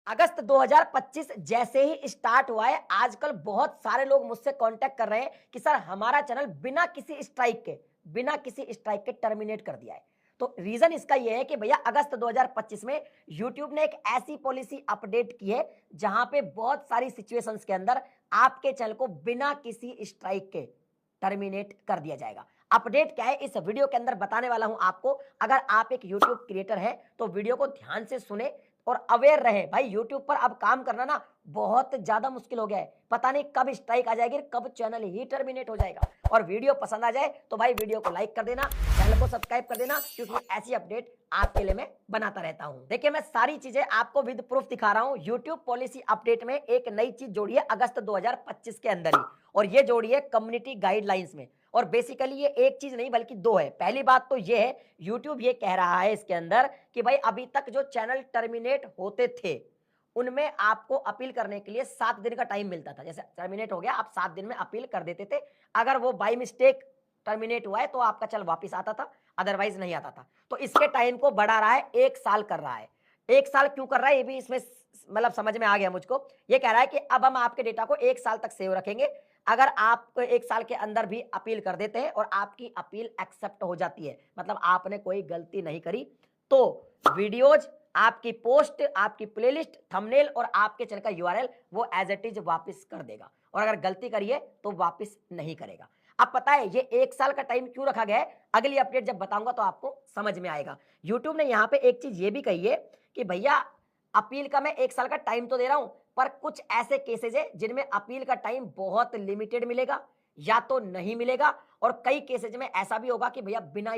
अगस्त 2025 जैसे ही स्टार्ट हुआ है, आजकल बहुत सारे लोग मुझसे कांटेक्ट कर रहे हैं कि सर हमारा चैनल बिना किसी स्ट्राइक के टर्मिनेट कर दिया है। तो रीजन इसका ये है कि भैया अगस्त 2025 में यूट्यूब ने एक ऐसी पॉलिसी अपडेट की है जहां पे बहुत सारी सिचुएशंस के अंदर आपके चैनल को बिना किसी स्ट्राइक के टर्मिनेट कर दिया जाएगा। अपडेट क्या है इस वीडियो के अंदर बताने वाला हूं आपको। अगर आप एक यूट्यूब क्रिएटर है तो वीडियो को ध्यान से सुने और अवेयर रहे। भाई यूट्यूब पर अब काम करना ना बहुत ज्यादा मुश्किल हो गया है। पता नहीं कब स्ट्राइक आ जाएगी, कब चैनल ही टर्मिनेट हो जाएगा। और वीडियो पसंद आ जाए तो भाई वीडियो को लाइक कर देना, चैनल को सब्सक्राइब कर देना, क्योंकि ऐसी अपडेट आपके लिए मैं बनाता रहता हूं। देखिए मैं सारी चीजें आपको विद प्रूफ दिखा रहा हूं। यूट्यूब पॉलिसी अपडेट में एक नई चीज जोड़ी है अगस्त 2025 के अंदर ही, और ये जोड़ी है कम्युनिटी गाइडलाइंस में। और बेसिकली ये एक चीज नहीं बल्कि दो है। पहली बात तो ये है, यूट्यूब ये कह रहा है इसके अंदर कि भाई अभी तक जो चैनल टर्मिनेट होते थे उनमें आपको अपील करने के लिए 7 दिन का टाइम मिलता था। जैसे टर्मिनेट हो गया, आप 7 दिन में अपील कर देते थे। अगर वो बाई मिस्टेक टर्मिनेट हुआ है तो आपका चैनल वापस आता था, अदरवाइज नहीं आता था। तो इसके टाइम को बढ़ा रहा है, 1 साल कर रहा है। 1 साल क्यों कर रहा है ये भी इसमें मतलब समझ में आ गया मुझको। ये कह रहा है कि अब हम आपके डेटा को 1 साल तक सेव रखेंगे। अगर आप 1 साल के अंदर भी अपील कर देते हैं और आपकी अपील एक्सेप्ट हो जाती है, मतलब आपने कोई गलती नहीं करी, तो वीडियोज, आपकी पोस्ट, आपकी प्लेलिस्ट, थंबनेल और आपके चैनल का यूआरएल वो एज इट इज वापस कर देगा। और अगर गलती करिए तो वापस नहीं करेगा। अब पता है ये 1 साल का टाइम क्यों रखा गया है, अगली अपडेट जब बताऊंगा तो आपको समझ में आएगा। यूट्यूब ने यहां पे एक चीज ये भी कही है कि भैया अपील का मैं 1 साल का टाइम तो दे रहा हूं, पर कुछ ऐसे केसेज है जिनमें अपील का टाइम बहुत लिमिटेड मिलेगा या तो नहीं मिलेगा। और कई केसेज में ऐसा भी होगा कि भैया बिना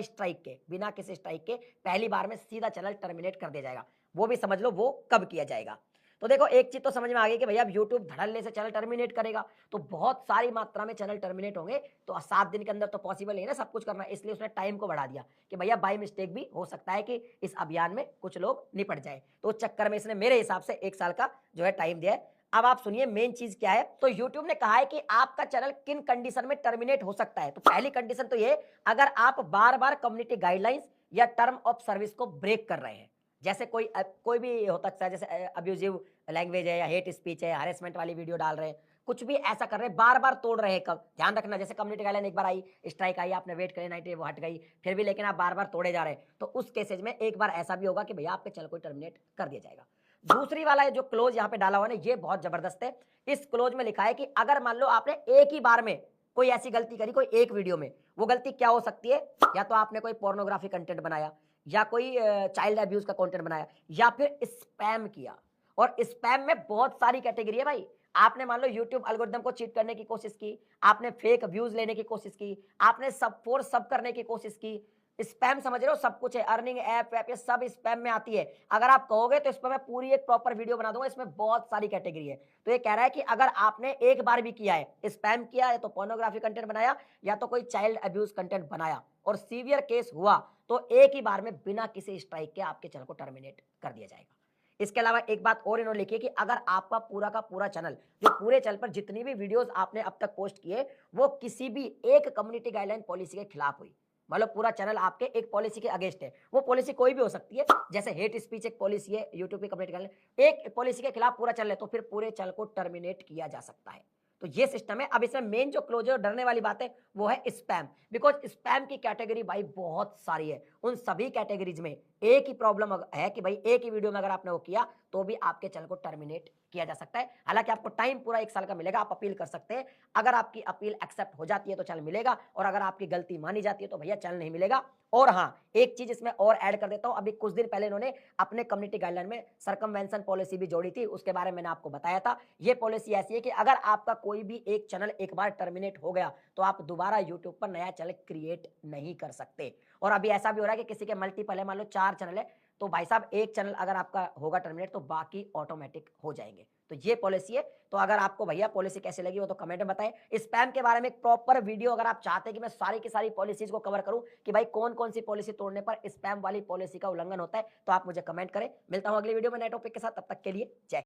किसी स्ट्राइक के पहली बार में सीधा चैनल टर्मिनेट कर दिया जाएगा। वो भी समझ लो वो कब किया जाएगा। तो देखो एक चीज तो समझ में आ गई कि भैया अब यूट्यूब धड़ल्ले से चैनल टर्मिनेट करेगा तो बहुत सारी मात्रा में चैनल टर्मिनेट होंगे। तो 7 दिन के अंदर तो पॉसिबल नहीं है ना सब कुछ करना, इसलिए उसने टाइम को बढ़ा दिया कि भैया बाई मिस्टेक भी हो सकता है कि इस अभियान में कुछ लोग निपट जाए। तो उस चक्कर में इसने मेरे हिसाब से 1 साल का जो है टाइम दिया है। अब आप सुनिए मेन चीज क्या है। तो YouTube ने कहा है कि आपका चैनल किन कंडीशन में टर्मिनेट हो सकता है। तो पहली कंडीशन तो ये, अगर आप बार बार कम्युनिटी गाइडलाइंस या टर्म ऑफ सर्विस को ब्रेक कर रहे हैं। जैसे कोई भी हो सकता है, जैसे अब्यूजिव लैंग्वेज है या हेट स्पीच है, हरेसमेंट वाली वीडियो डाल रहे हैं, कुछ भी ऐसा कर रहे हैं, बार बार तोड़ रहे हैं। कब ध्यान रखना, जैसे कम्युनिटी गाइडलाइन एक बार आई, स्ट्राइक आई, आपने वेट करे 90 वो हट गई, फिर भी लेकिन आप बार बार तोड़े जा रहे हैं, तो उस केसेज में एक बार ऐसा भी होगा कि भैया आपके चैनल को टर्मिनेट कर दिया जाएगा। दूसरी वाला जो क्लोज यहाँ पे डाला हुआ है ये बहुत जबरदस्त है। इस क्लोज में लिखा है कि अगर मान लो आपने एक ही बार में कोई ऐसी गलती करी, कोई एक वीडियो में, वो गलती क्या हो सकती है, या तो आपने कोई पोर्नोग्राफी कंटेंट बनाया, या कोई चाइल्ड अब्यूज का कंटेंट बनाया, या फिर स्पैम किया। और स्पैम में बहुत सारी कैटेगरी है भाई। आपने मान लो यूट्यूब एल्गोरिथम को चीट करने की कोशिश की, आपने फेक व्यूज लेने की कोशिश की, आपने सब फोर्स सब करने की कोशिश की। स्पैम समझ रहे हो, सब कुछ है, अर्निंग ऐप वैप ये सब स्पैम में आती है। अगर आप कहोगे तो इस पर मैं पूरी एक प्रॉपर वीडियो बना दूंगा, इसमें बहुत सारी कैटेगरी है। तो ये कह रहा है कि अगर आपने एक बार भी किया है, स्पैम किया है, तो पोर्नोग्राफी कंटेंट बनाया या तो कोई चाइल्ड अब्यूज कंटेंट बनाया और सीवियर केस हुआ, तो एक ही बार में बिना किसी स्ट्राइक के आपके चैनल को टर्मिनेट कर दिया जाएगा। इसके अलावा एक बात और इन्होंने लिखी है कि अगर आपका पूरा का पूरा चैनल, जो पूरे चैनल पर जितनी भी वीडियोस आपने अब तक पोस्ट किए, वो किसी भी एक कम्युनिटी गाइडलाइन पॉलिसी के खिलाफ हुई, मतलब पूरा चैनल आपके एक पॉलिसी के अगेंस्ट है, वो पॉलिसी कोई भी हो सकती है, जैसे हेट स्पीच एक पॉलिसी है यूट्यूब की कम्युनिटी गाइडलाइन, एक पॉलिसी के खिलाफ पूरा चैनल है, तो फिर पूरे चैनल को टर्मिनेट किया जा सकता है। तो ये सिस्टम है। अब इसमें मेन जो क्लोजर डरने वाली बात है वो है स्पैम। बिकॉज स्पैम की कैटेगरी भाई बहुत सारी है। उन सभी कैटेगरीज में एक ही प्रॉब्लम है कि भाई एक ही वीडियो में अगर आपने वो किया तो भी आपके चैनल को टर्मिनेट किया जा सकता है। हालांकि आपको टाइम पूरा 1 साल का मिलेगा, आप अपील कर सकते हैं। अगर आपकी अपील एक्सेप्ट हो जाती है तो चैनल मिलेगा, और अगर आपकी गलती मानी जाती है तो भैया चैनल नहीं मिलेगा। और हाँ, एक चीज इसमें और ऐड कर देता हूं, अभी कुछ दिन पहले इन्होंने अपने कम्युनिटी गाइडलाइन में सरकमवेंशन पॉलिसी भी जोड़ी थी, उसके बारे में मैंने आपको बताया था। ये पॉलिसी ऐसी है कि अगर आपका कोई भी एक चैनल एक बार टर्मिनेट हो गया तो आप दोबारा यूट्यूब पर नया चैनल क्रिएट नहीं कर सकते। और अभी ऐसा भी हो रहा है कि किसी के मल्टीपल है, मान लो 4 चैनल है, तो भाई साहब एक चैनल अगर आपका होगा टर्मिनेट तो बाकी ऑटोमेटिक हो जाएंगे। तो ये पॉलिसी है। तो अगर आपको भैया पॉलिसी कैसे लगी वो तो कमेंट में बताएं। स्पैम के बारे में एक प्रॉपर वीडियो अगर आप चाहते हैं कि मैं सारी की सारी पॉलिसीज को कवर करूं कि भाई कौन कौन सी पॉलिसी तोड़ने पर स्पैम वाली पॉलिसी का उल्लंघन होता है, तो आप मुझे कमेंट करें। मिलता हूं अगली वीडियो में नए टॉपिक के साथ, तब तक के लिए जय।